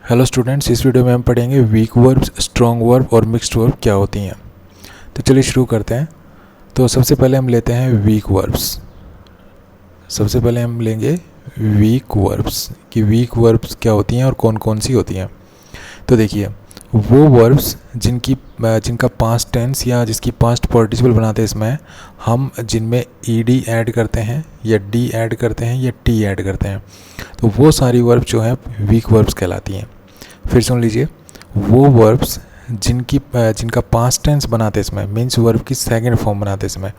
Hello students, इस video में हम पढ़ेंगे वीक वर्ब्स, स्ट्रॉन्ग वर्ब और मिक्स्ड वर्ब क्या होती हैं। तो चलिए शुरू करते हैं। तो सबसे पहले हम लेते हैं वीक वर्ब्स। सबसे पहले हम लेंगे वीक वर्ब्स कि वीक वर्ब्स क्या होती हैं और कौन कौन सी होती हैं। तो देखिए, वो वर्ब्स जिनका पास्ट टेंस या जिसकी पास्ट पार्टिसिपल बनाते हैं इसमें हम जिनमें ईडी ऐड करते हैं या डी ऐड करते हैं या टी ऐड करते हैं, तो वो सारी वर्ब जो हैं वीक वर्ब्स कहलाती हैं। फिर सुन लीजिए, वो वर्ब्स जिनका पास्ट टेंस बनाते इसमें मीन्स वर्ब की सेकंड फॉर्म बनाते इसमें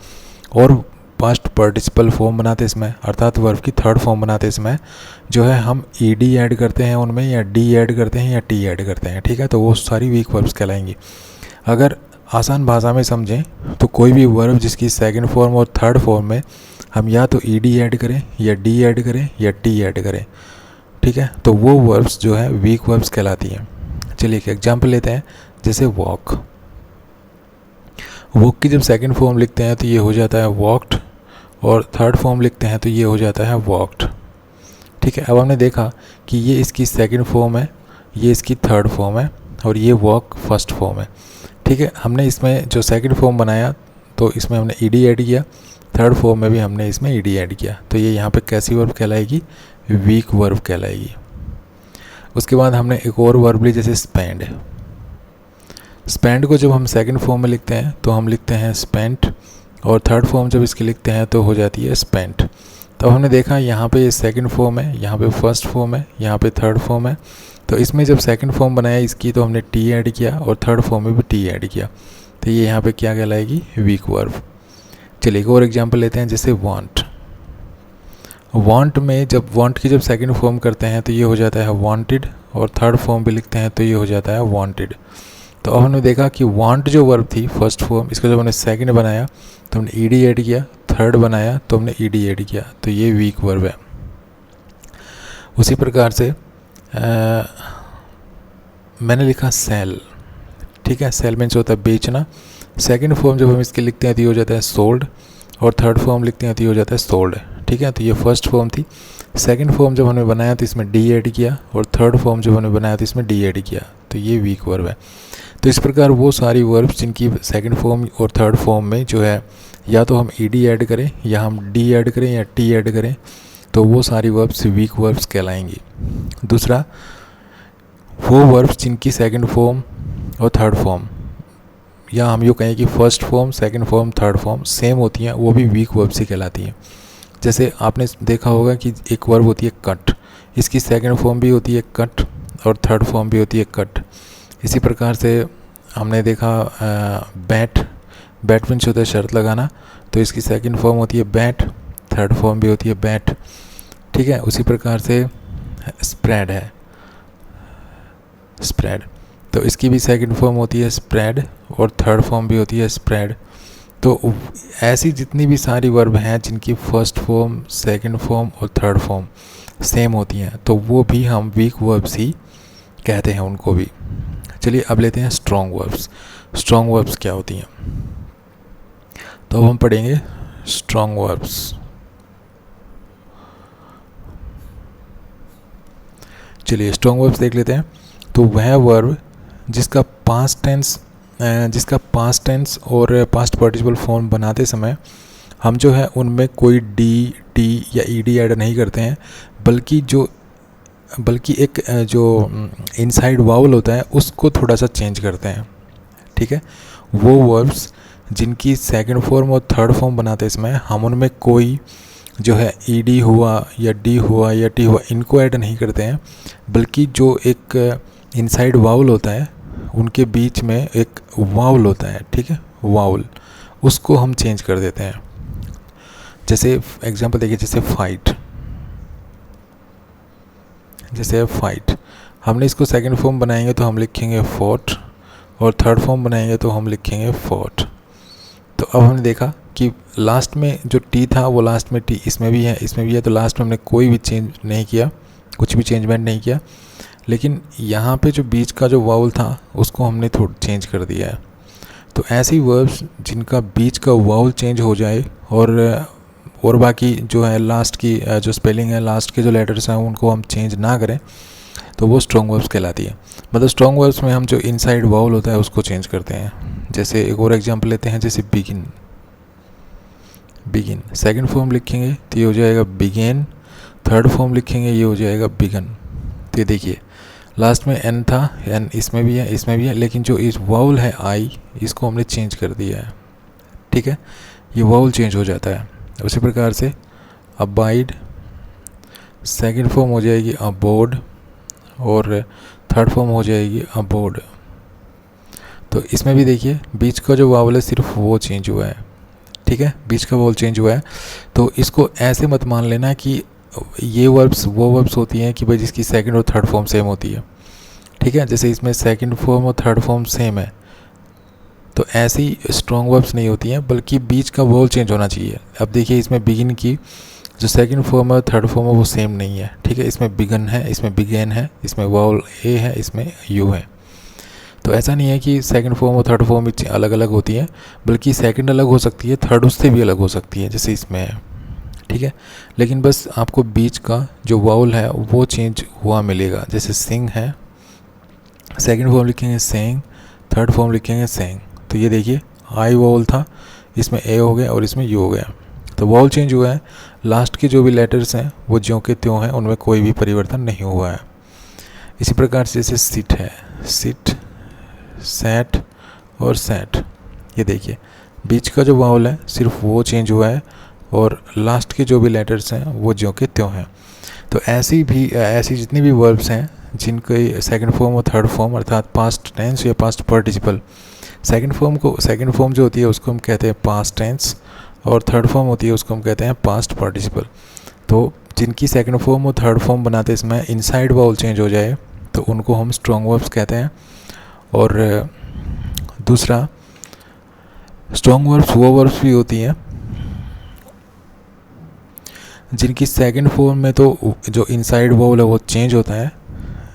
और पास्ट पार्टिसिपल फॉर्म बनाते इसमें अर्थात वर्ब की थर्ड फॉर्म बनाते इसमें जो है हम ईडी ऐड करते हैं उनमें या डी ऐड करते हैं या टी ऐड करते हैं। ठीक है, तो वो सारी वीक वर्ब्स कहलाएंगी। अगर आसान भाषा में समझें तो कोई भी वर्ब जिसकी सेकंड फॉर्म और थर्ड फॉर्म में हम या तो ईडी ऐड करें या डी ऐड करें या टी ऐड करें, ठीक है, तो वो वर्ब्स जो है वीक वर्ब्स कहलाती हैं। चलिए एक एग्जांपल लेते हैं, जैसे वॉक। वॉक की जब सेकंड फॉर्म लिखते हैं तो ये हो जाता है वॉक्ड और थर्ड फॉर्म लिखते हैं तो ये हो जाता है वॉक्ड। ठीक है, अब हमने देखा कि ये इसकी सेकंड फॉर्म है, ये इसकी थर्ड फॉर्म है और ये वॉक फर्स्ट फॉर्म है। ठीक है, हमने इसमें जो सेकंड फॉर्म बनाया तो इसमें हमने ईडी ऐड किया, थर्ड फॉर्म में भी हमने इसमें ईडी ऐड किया, तो ये यहाँ पे कैसी वर्ब कहलाएगी? वीक वर्ब कहलाएगी। उसके बाद हमने एक और वर्ब ली, जैसे स्पेंड। स्पेंड को जब हम सेकंड फॉर्म में लिखते हैं तो हम लिखते हैं स्पेंट और थर्ड फॉर्म जब इसकी लिखते हैं तो हो जाती है स्पेंट। तो हमने देखा यहाँ पे ये सेकंड फॉर्म है, यहाँ पे फर्स्ट फॉर्म है, यहाँ पे थर्ड फॉर्म है, तो इसमें जब सेकंड फॉर्म बनाया इसकी तो हमने टी ऐड किया और थर्ड फॉर्म में भी टी ऐड किया, तो ये यहाँ पे क्या कहलाएगी? Weak verb. चलिए एक और एग्जाम्पल लेते हैं, जैसे वांट। वांट में जब वांट की जब सेकंड फॉर्म करते हैं तो ये हो जाता है वांटेड और थर्ड फॉर्म भी लिखते हैं तो ये हो जाता है वांटेड। तो अब हमने देखा कि वांट जो वर्ब थी फर्स्ट फॉर्म, इसका जब हमने सेकंड बनाया तो हमने ईडी ऐड किया, थर्ड बनाया तो हमने ईडी ऐड किया, तो ये वीक वर्ब है। उसी प्रकार से मैंने लिखा सेल। ठीक है, सेल मीन्स होता है बेचना। सेकंड फॉर्म जब हम इसके लिखते हैं तो ये हो जाता है सोल्ड और थर्ड फॉर्म लिखते हैं तो ये हो जाता है सोल्ड। ठीक है, तो ये फर्स्ट फॉर्म थी। सेकंड फॉर्म जब हमने बनाया तो इसमें डी ऐड किया और थर्ड फॉर्म जब हमने बनाया तो इसमें डी ऐड किया, तो ये वीक वर्ब है। तो इस प्रकार वो सारी वर्ब्स जिनकी सेकंड फॉर्म और थर्ड फॉर्म में जो है या तो हम ईडी ऐड करें या हम डी ऐड करें या टी ऐड करें, तो वो सारी वर्ब्स वीक वर्ब्स कहलाएंगी। दूसरा, वो वर्ब्स जिनकी सेकंड फॉर्म और थर्ड फॉर्म या हम यूँ कहें कि first form, second form, third form same होती हैं, वो भी वीक वर्ब्स ही कहलाती हैं। जैसे आपने देखा होगा कि एक वर्ब होती है कट, इसकी सेकंड फॉर्म भी होती है कट और थर्ड फॉर्म भी होती है कट। इसी प्रकार से हमने देखा बैट। बैट मीन्स होता है शर्त लगाना, तो इसकी सेकंड फॉर्म होती है बैट, थर्ड फॉर्म भी होती है बैट। ठीक है, उसी प्रकार से स्प्रेड है, स्प्रेड, तो इसकी भी सेकंड फॉर्म होती है स्प्रेड और थर्ड फॉर्म भी होती है स्प्रेड। तो ऐसी जितनी भी सारी वर्ब हैं जिनकी फर्स्ट फॉर्म, सेकंड फॉर्म और थर्ड फॉर्म सेम होती हैं, तो वो भी हम वीक वर्ब्स ही कहते हैं उनको भी। चलिए अब लेते हैं स्ट्रॉन्ग वर्ब्स। स्ट्रॉन्ग वर्ब्स क्या होती हैं? तो अब हम पढ़ेंगे स्ट्रॉन्ग वर्ब्स। चलिए स्ट्रॉन्ग वर्ब्स देख लेते हैं। तो वह वर्ब जिसका पास्ट टेंस और पास्ट पार्टिसिपल फॉर्म बनाते समय हम जो है उनमें कोई डी, टी या ईडी ऐड नहीं करते हैं, बल्कि एक जो इनसाइड वावल होता है उसको थोड़ा सा चेंज करते हैं। ठीक है, वो वर्ब्स जिनकी सेकंड फॉर्म और थर्ड फॉर्म बनाते इसमें हम उनमें कोई जो है ईडी हुआ या डी हुआ या टी हुआ इनको ऐड नहीं करते हैं, बल्कि जो एक इनसाइड वावल होता है उनके बीच में एक वावल होता है, ठीक है, वावल, उसको हम चेंज कर देते हैं। जैसे एग्जांपल देखिए, जैसे फाइट। जैसे फाइट, हमने इसको सेकंड फॉर्म बनाएंगे तो हम लिखेंगे फोर्ट और थर्ड फॉर्म बनाएंगे तो हम लिखेंगे फोर्ट। तो अब हमने देखा कि लास्ट में जो टी था वो लास्ट में टी इसमें भी है, इसमें भी है, तो लास्ट में हमने कोई भी चेंज नहीं किया, कुछ भी चेंजमेंट नहीं किया, लेकिन यहाँ पे जो बीच का जो वावल था उसको हमने थोड़ा चेंज कर दिया है। तो ऐसी वर्ब्स जिनका बीच का वावल चेंज हो जाए और बाकी जो है लास्ट की जो स्पेलिंग है, लास्ट के जो लेटर्स हैं उनको हम चेंज ना करें, तो वो स्ट्रॉन्ग वर्ब्स कहलाती है। मतलब स्ट्रॉन्ग वर्ब्स में हम जो इनसाइड वाउल होता है उसको चेंज करते हैं। जैसे एक और एग्जांपल लेते हैं, जैसे बिगिन। बिगिन सेकंड फॉर्म लिखेंगे तो ये हो जाएगा बिगेन, थर्ड फॉर्म लिखेंगे ये हो जाएगा बिगन। तो ये देखिए लास्ट में एन था, एन इसमें भी है इसमें भी है, लेकिन जो इस वाउल है आई, इसको हमने चेंज कर दिया है। ठीक है, ये वाउल चेंज हो जाता है। उसी प्रकार से अबाइड सेकंड फॉर्म हो जाएगी अबोर्ड और थर्ड फॉर्म हो जाएगी अबोर्ड। तो इसमें भी देखिए बीच का जो वावल है सिर्फ वो चेंज हुआ है। ठीक है, बीच का वावल चेंज हुआ है। तो इसको ऐसे मत मान लेना कि ये वर्ब्स वो वर्ब्स होती हैं कि भाई जिसकी सेकंड और थर्ड फॉर्म सेम होती है। ठीक है, जैसे इसमें सेकंड फॉर्म और थर्ड फॉर्म सेम है, तो ऐसी स्ट्रॉन्ग वर्ब्स नहीं होती हैं, बल्कि बीच का वावल चेंज होना चाहिए। अब देखिए इसमें बिगिन की जो सेकंड फॉर्म है थर्ड फॉर्म है वो सेम नहीं है। ठीक है, इसमें बिगन है, इसमें बिगेन है, इसमें वावल ए है, इसमें यू है। तो ऐसा नहीं है कि सेकंड फॉर्म और थर्ड फॉर्म अलग अलग होती है, बल्कि सेकंड अलग हो सकती है, थर्ड उससे भी अलग हो सकती है, जैसे इसमें है। ठीक है, लेकिन बस आपको बीच का जो वावल है वो चेंज हुआ मिलेगा। जैसे सिंग है, सेकंड फॉर्म लिखेंगे सेंग, थर्ड फॉर्म लिखेंगे सेंग। तो ये देखिए आई वावल था, इसमें ए हो गया और इसमें यू हो गया, तो वावल चेंज हुआ है। लास्ट के जो भी लेटर्स हैं वो ज्यों के त्यों हैं, उनमें कोई भी परिवर्तन नहीं हुआ है। इसी प्रकार से जैसे सिट है, सिट, सैट और सैट। ये देखिए बीच का जो वावल है सिर्फ वो चेंज हुआ है और लास्ट के जो भी लेटर्स हैं वो ज्यों के त्यों हैं। तो ऐसी जितनी भी वर्ब्स हैं जिनके सेकंड फॉर्म और थर्ड फॉर्म अर्थात पास्ट टेंस या पास्ट पार्टिसिपल, सेकंड फॉर्म जो होती है उसको हम कहते हैं पास्ट टेंस और थर्ड फॉर्म होती है उसको हम कहते हैं पास्ट पार्टिसिपल। तो जिनकी सेकंड फॉर्म और थर्ड फॉर्म बनाते इसमें इनसाइड वावल चेंज हो जाए तो उनको हम स्ट्रॉन्ग वर्ब्स कहते हैं। और दूसरा स्ट्रॉन्ग वर्ब्स वो वर्ब्स भी होती हैं जिनकी सेकंड फॉर्म में तो जो इनसाइड वावल है वो चेंज होता है,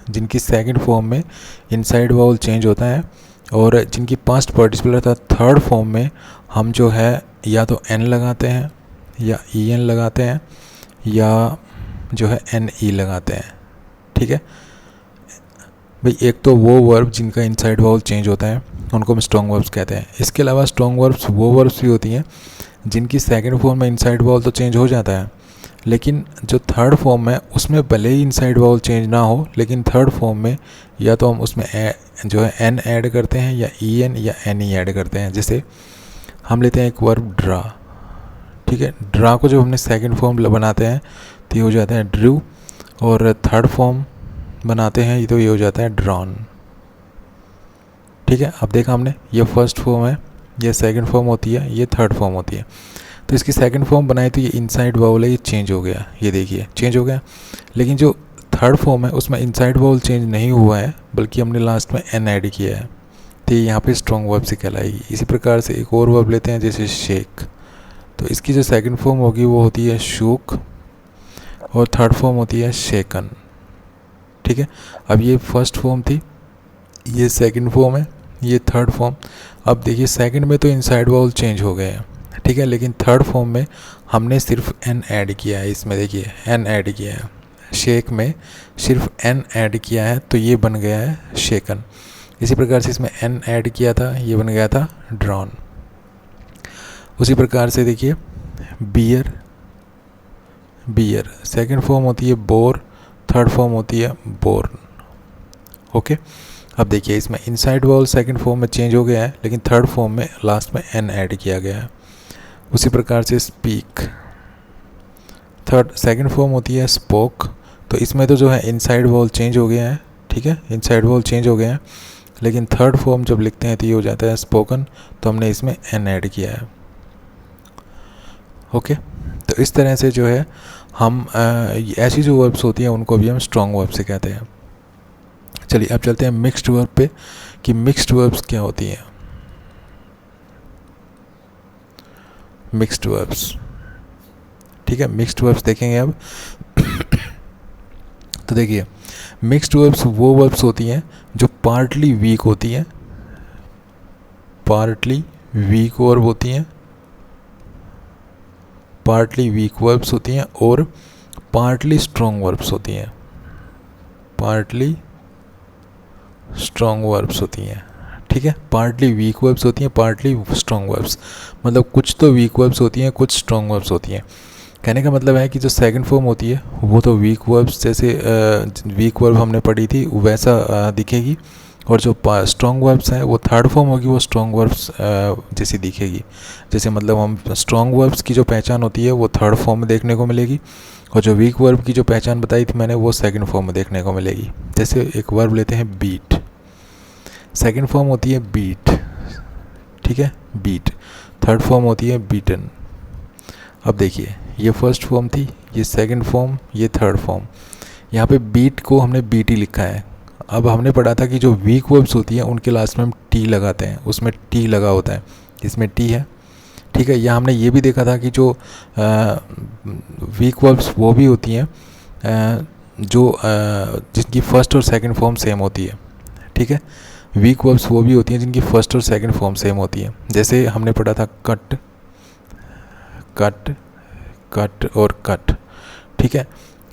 जिनकी सेकंड फॉर्म में इनसाइड वावल चेंज होता है, और जिनकी पास्ट पार्टिसिपल अर्थात थर्ड फॉर्म में हम जो है या तो एन लगाते हैं या ई एन लगाते हैं या जो है एन ई लगाते हैं। ठीक है भाई, एक तो वो वर्ब जिनका इनसाइड वावल चेंज होता है उनको हम स्ट्रॉन्ग वर्ब्स कहते हैं। इसके अलावा स्ट्रॉन्ग वर्ब्स वो वर्ब्स भी होती हैं जिनकी सेकंड फॉर्म में इनसाइड वावल तो चेंज हो जाता है, लेकिन जो थर्ड फॉर्म है उसमें भले ही इनसाइड वावल चेंज ना हो, लेकिन थर्ड फॉर्म में या तो हम उसमें जो है एन ऐड करते हैं या ई एन या एन ई ऐड करते हैं। जैसे हम लेते हैं एक वर्ब ड्रा। ठीक है, ड्रा को जब हमने सेकंड फॉर्म बनाते हैं तो ये हो जाता है ड्रू, और थर्ड फॉर्म बनाते हैं तो ये हो जाता है ड्रॉन। ठीक है, अब देखा हमने ये फर्स्ट फॉर्म है, ये सेकंड फॉर्म होती है, ये थर्ड फॉर्म होती है। तो इसकी सेकंड फॉर्म बनाई तो ये इनसाइड वावल है, ये चेंज हो गया, ये देखिए चेंज हो गया। लेकिन जो थर्ड फॉर्म है उसमें इनसाइड वावल चेंज नहीं हुआ है, बल्कि हमने लास्ट में एन ऐड किया है, तो ये यहाँ पे स्ट्रॉन्ग वर्ब से कहलाएगी। इसी प्रकार से एक और वर्ब लेते हैं जैसे शेक। तो इसकी जो सेकंड फॉर्म होगी वो होती है शूक और थर्ड फॉर्म होती है शेकन। ठीक है, अब ये फर्स्ट फॉर्म थी, ये सेकंड फॉर्म है, ये थर्ड फॉर्म। अब देखिए सेकंड में तो इनसाइड वावल चेंज हो गए हैं, ठीक है, लेकिन थर्ड फॉर्म में हमने सिर्फ एन ऐड किया है। इसमें देखिए एन ऐड किया है, शेक में सिर्फ एन ऐड किया है तो ये बन गया है शेकन। इसी प्रकार से इसमें एन ऐड किया था, ये बन गया था ड्रॉन। उसी प्रकार से देखिए बियर, बियर सेकंड फॉर्म होती है बोर, थर्ड फॉर्म होती है बोर्न। ओके, अब देखिए इसमें इनसाइड वावल सेकंड फॉर्म में चेंज हो गया है, लेकिन थर्ड फॉर्म में लास्ट में एन ऐड किया गया है। उसी प्रकार से स्पीक, थर्ड सेकंड फॉर्म होती है स्पोक। तो इसमें तो जो है इनसाइड वावल चेंज हो गया है, ठीक है, इनसाइड वावल चेंज हो गया है, लेकिन थर्ड फॉर्म जब लिखते हैं तो ये हो जाता है स्पोकन, तो हमने इसमें एन ऐड किया है। ओके, तो इस तरह से जो है हम ऐसी जो वर्ब्स होती हैं उनको भी हम स्ट्रॉन्ग वर्ब से कहते हैं। चलिए अब चलते हैं मिक्स्ड वर्ब पे कि मिक्स्ड वर्ब्स क्या होती हैं। मिक्स्ड वर्ब्स, ठीक है, मिक्स्ड वर्ब्स देखेंगे अब। तो देखिए मिक्स्ड वर्ब्स वो वर्ब्स होती हैं जो पार्टली वीक होती हैं, पार्टली वीक वर्ब होती हैं, पार्टली वीक वर्ब्स होती हैं और पार्टली स्ट्रॉन्ग वर्ब्स होती हैं, पार्टली स्ट्रॉन्ग वर्ब्स होती हैं, ठीक है। पार्टली वीक वर्ब्स होती हैं, पार्टली स्ट्रॉन्ग वर्ब्स, मतलब कुछ तो वीक वर्ब्स होती हैं, कुछ स्ट्रॉन्ग वर्ब्स होती हैं। कहने का मतलब है कि जो सेकंड फॉर्म होती है वो तो वीक वर्ब्स जैसे वीक वर्ब हमने पढ़ी थी वैसा दिखेगी, और जो स्ट्रॉन्ग वर्ब्स हैं वो थर्ड फॉर्म होगी, वो स्ट्रॉन्ग वर्ब्स जैसी दिखेगी। जैसे मतलब हम स्ट्रॉन्ग वर्ब्स की जो पहचान होती है वो थर्ड फॉर्म में देखने को मिलेगी, और जो वीक वर्ब की जो पहचान बताई थी मैंने वो सेकंड फॉर्म में देखने को मिलेगी। जैसे एक वर्ब लेते हैं बीट, सेकंड फॉर्म होती है बीट, ठीक है, बीट। थर्ड फॉर्म होती है बीटन। अब देखिए ये फर्स्ट फॉर्म थी, ये सेकंड फॉर्म, ये थर्ड फॉर्म। यहाँ पे बीट को हमने बीटी लिखा है। अब हमने पढ़ा था कि जो वीक वर्ब्स होती हैं उनके लास्ट में हम टी लगाते हैं, उसमें टी लगा होता है, इसमें टी है, ठीक है। या हमने ये भी देखा था कि जो वीक वर्ब्स वो भी होती हैं जो जिनकी फर्स्ट और सेकंड फॉर्म सेम होती है, ठीक है। वीक वर्ब्स वो भी होती हैं जिनकी फर्स्ट और सेकंड फॉर्म सेम होती है। जैसे हमने पढ़ा था कट, कट, कट और कट, ठीक है।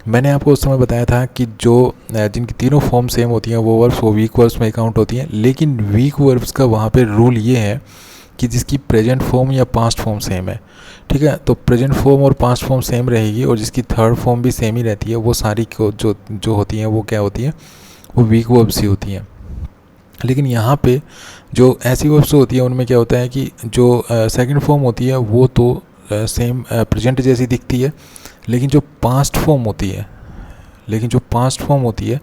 मैंने आपको उस समय बताया था कि जो जिनकी तीनों फॉर्म सेम होती हैं वो वर्ब्स वो वीक वर्ब्स में काउंट होती हैं, लेकिन वीक वर्ब्स का वहाँ पे रूल ये है कि जिसकी प्रेजेंट फॉर्म या पास्ट फॉर्म सेम है, ठीक है। तो प्रेजेंट फॉर्म और पास्ट फॉर्म सेम रहेगी, और जिसकी थर्ड फॉर्म भी सेम ही रहती है, वो सारी को जो होती हैं वो क्या होती हैं, वो वीक वर्ब्स ही होती हैं। लेकिन यहाँ पे जो ऐसी वर्ब्स होती हैं उनमें क्या होता है कि जो सेकंड फॉर्म होती है वो तो सेम प्रेजेंट जैसी दिखती है, लेकिन जो पास्ट फॉर्म होती है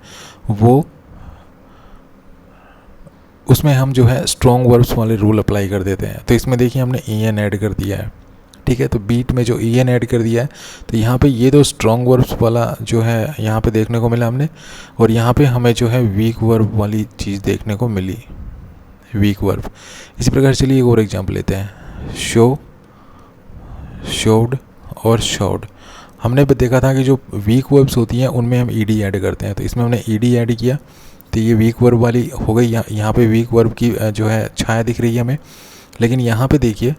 वो उसमें हम जो है स्ट्रॉन्ग वर्ब्स वाले रूल अप्लाई कर देते हैं। तो इसमें देखिए हमने en ऐड कर दिया है, ठीक है। तो बीट में जो en ऐड कर दिया है, तो यहाँ पे ये तो स्ट्रॉन्ग वर्ब्स वाला जो है यहाँ पे देखने को मिला हमने, और यहाँ पे हमें जो है वीक वर्ब वाली चीज़ देखने को मिली, वीक वर्ब। इसी प्रकार चलिए एक और एग्जाम्पल लेते हैं, शो, शोड और शोड। हमने देखा था कि जो वीक वर्ब्स होती हैं उनमें हम ईडी ऐड करते हैं, तो इसमें हमने ईडी ऐड किया, तो ये वीक वर्ब वाली हो गई। यहाँ पे वीक वर्ब की जो है छाया दिख रही है हमें। लेकिन यहाँ पे देखिए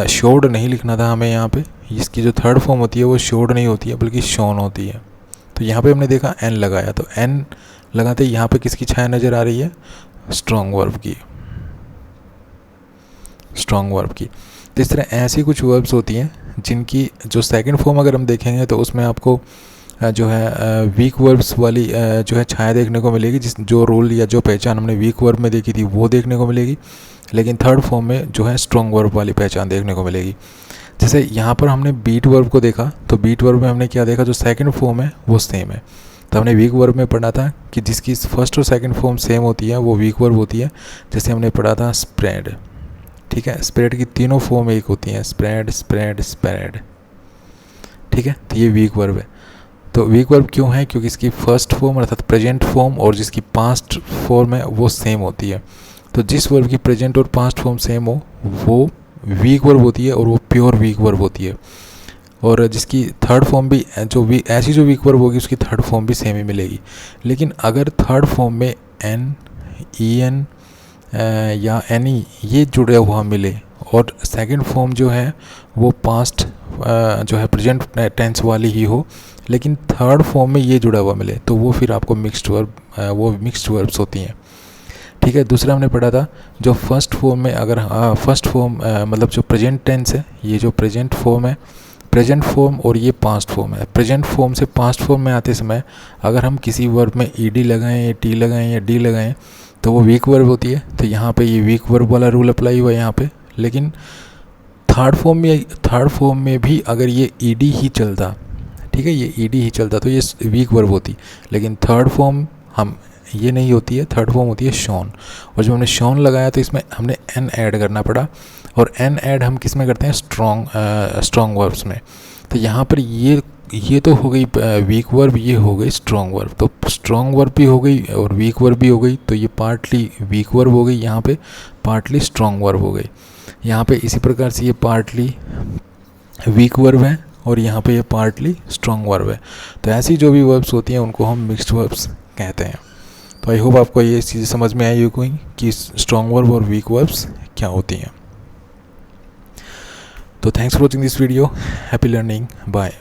शोड नहीं लिखना था हमें, यहाँ पे इसकी जो थर्ड फॉर्म होती है वो शोड नहीं होती है बल्कि शोन होती है। तो यहाँ पे हमने देखा एन लगाया, तो एन लगाते यहाँ पे किसकी छाया नज़र आ रही है, स्ट्रॉन्ग वर्ब की, स्ट्रॉन्ग वर्ब की। तो इस तरह ऐसी कुछ वर्ब्स होती हैं जिनकी जो सेकंड फॉर्म अगर हम देखेंगे तो उसमें आपको जो है वीक वर्ब्स वाली जो है छाया देखने को मिलेगी, जो रोल या जो पहचान हमने वीक वर्ब में देखी थी वो देखने को मिलेगी। लेकिन थर्ड फॉर्म में जो है स्ट्रॉन्ग वर्ब वाली पहचान देखने को मिलेगी। जैसे यहाँ पर हमने बीट वर्ब को देखा, तो बीट वर्ब में हमने क्या देखा, जो सेकंड फॉर्म है वो सेम है। तो हमने वीक वर्ब में पढ़ा था कि जिसकी फर्स्ट और सेकंड फॉर्म सेम होती है वो वीक वर्ब होती है। जैसे हमने पढ़ा था स्प्रेड, ठीक है, स्प्रेड की तीनों फॉर्म एक होती हैं, स्प्रेड, स्प्रेड, स्प्रेड, ठीक है। तो ये वीक वर्ब है। तो वीक वर्ब क्यों है, क्योंकि इसकी फर्स्ट फॉर्म अर्थात प्रेजेंट फॉर्म और जिसकी पास्ट फॉर्म है वो सेम होती है। तो जिस वर्ब की प्रेजेंट और पास्ट फॉर्म सेम हो वो वीक वर्ब होती है, और वो प्योर वीक वर्ब होती है। और जिसकी थर्ड फॉर्म भी ऐसी जो वीक वर्ब होगी उसकी थर्ड फॉर्म भी सेम ही मिलेगी। लेकिन अगर थर्ड फॉर्म में एन, ई एन या एनी ये जुड़े हुआ मिले, और सेकंड फॉर्म जो है वो पास्ट जो है प्रेजेंट टेंस वाली ही हो, लेकिन थर्ड फॉर्म में ये जुड़ा हुआ मिले, तो वो फिर आपको मिक्स्ड वर्ब, वो मिक्स्ड वर्ब्स होती हैं, ठीक है। दूसरा हमने पढ़ा था जो फर्स्ट फॉर्म में अगर फर्स्ट फॉर्म मतलब जो प्रेजेंट टेंस है, ये जो प्रेजेंट फॉर्म है, प्रेजेंट फॉर्म और ये पास्ट फॉर्म है। प्रेजेंट फॉर्म से पास्ट फॉर्म में आते समय अगर हम किसी वर्ब में ईडी लगाएं या टी लगाएं या डी लगाएं तो वो वीक वर्ब होती है। तो यहाँ पे ये वीक वर्ब वाला रूल अप्लाई हुआ है यहाँ पे। लेकिन थर्ड फॉर्म में भी अगर ये ईडी ही चलता, ठीक है, ये ईडी ही चलता तो ये वीक वर्ब होती। लेकिन थर्ड फॉर्म हम ये नहीं होती है, थर्ड फॉर्म होती है शॉन। और जब हमने शॉन लगाया तो इसमें हमने एन ऐड करना पड़ा, और एन ऐड हम किस में करते हैं, स्ट्रॉन्ग वर्ब्स में। तो यहाँ पर ये तो हो गई वीक वर्ब, ये हो गई स्ट्रॉन्ग वर्ब। तो स्ट्रॉन्ग वर्ब भी हो गई और वीक वर्ब भी हो गई, तो ये पार्टली वीक वर्ब हो गई, यहाँ पे पार्टली स्ट्रॉन्ग वर्ब हो गई। यहाँ पे इसी प्रकार से ये पार्टली वीक वर्ब है और यहाँ पे ये पार्टली स्ट्रॉन्ग वर्ब है। तो ऐसी जो भी वर्ब्स होती हैं उनको हम मिक्स्ड वर्ब्स कहते हैं। तो आई होप आपको ये चीज़ समझ में आई होगी कि स्ट्रॉन्ग वर्ब और वीक वर्ब्स क्या होती हैं। तो thanks for watching this video, happy learning, bye.